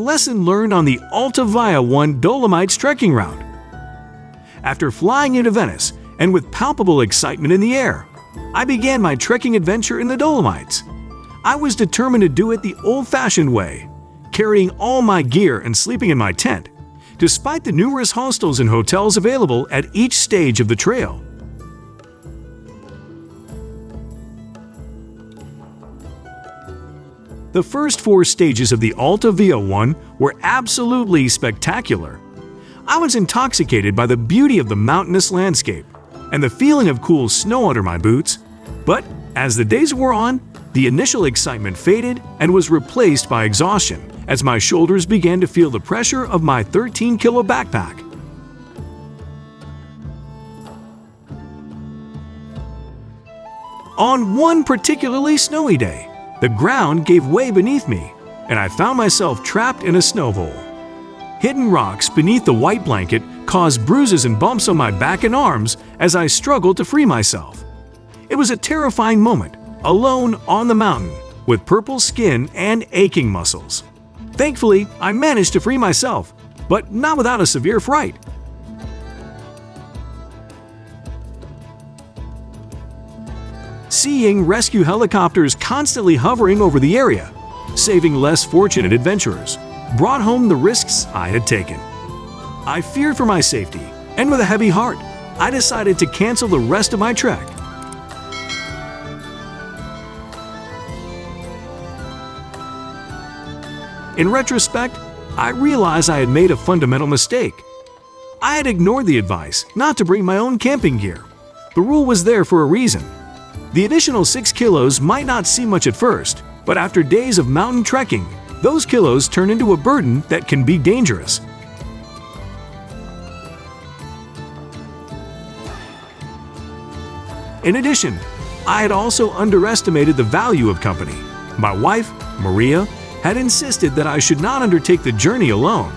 lesson learned on the Alta via 1 Dolomites trekking route. After flying into Venice and with palpable excitement in the air, I began my trekking adventure in the Dolomites. I was determined to do it the old-fashioned way, carrying all my gear and sleeping in my tent, despite the numerous hostels and hotels available at each stage of the trail. The first 4 stages of the Alta via 1 were absolutely spectacular. I was intoxicated by the beauty of the mountainous landscape and the feeling of cool snow under my boots, but as the days wore on, the initial excitement faded and was replaced by exhaustion as my shoulders began to feel the pressure of my 13-kilo backpack. On one particularly snowy day, the ground gave way beneath me, and I found myself trapped in a snow hole. Hidden rocks beneath the white blanket caused bruises and bumps on my back and arms as I struggled to free myself. It was a terrifying moment, alone on the mountain, with purple skin and aching muscles. Thankfully, I managed to free myself, but not without a severe fright. Seeing rescue helicopters constantly hovering over the area, saving less fortunate adventurers, brought home the risks I had taken. I feared for my safety, and with a heavy heart, I decided to cancel the rest of my trek. In retrospect, I realized I had made a fundamental mistake. I had ignored the advice not to bring my own camping gear. The rule was there for a reason. The additional 6 kilos might not seem much at first, but after days of mountain trekking, those kilos turn into a burden that can be dangerous. In addition, I had also underestimated the value of company. My wife, Maria, had insisted that I should not undertake the journey alone,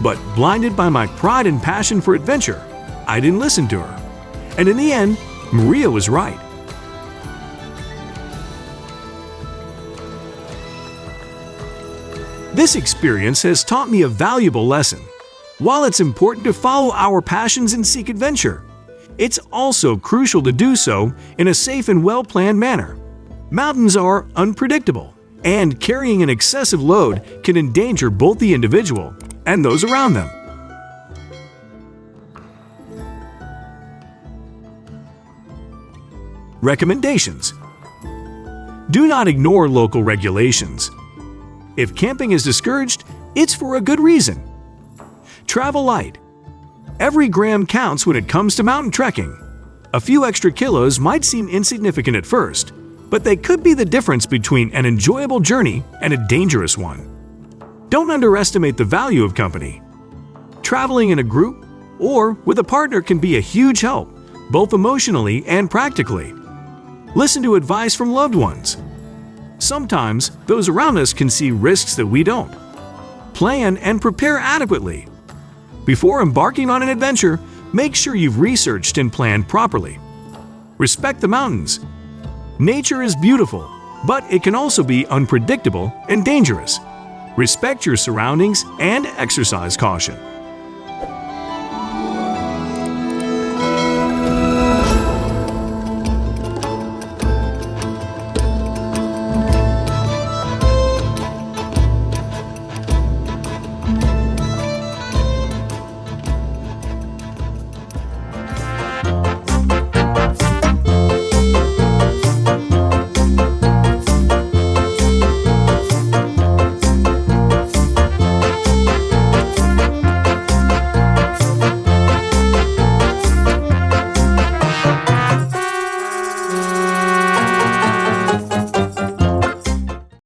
but blinded by my pride and passion for adventure, I didn't listen to her. And in the end, Maria was right. This experience has taught me a valuable lesson. While it's important to follow our passions and seek adventure, it's also crucial to do so in a safe and well-planned manner. Mountains are unpredictable, and carrying an excessive load can endanger both the individual and those around them. Recommendations: do not ignore local regulations. If camping is discouraged, it's for a good reason. Travel light. Every gram counts when it comes to mountain trekking. A few extra kilos might seem insignificant at first, but they could be the difference between an enjoyable journey and a dangerous one. Don't underestimate the value of company. Traveling in a group or with a partner can be a huge help, both emotionally and practically. Listen to advice from loved ones. Sometimes, those around us can see risks that we don't. Plan and prepare adequately. Before embarking on an adventure, make sure you've researched and planned properly. Respect the mountains. Nature is beautiful, but it can also be unpredictable and dangerous. Respect your surroundings and exercise caution.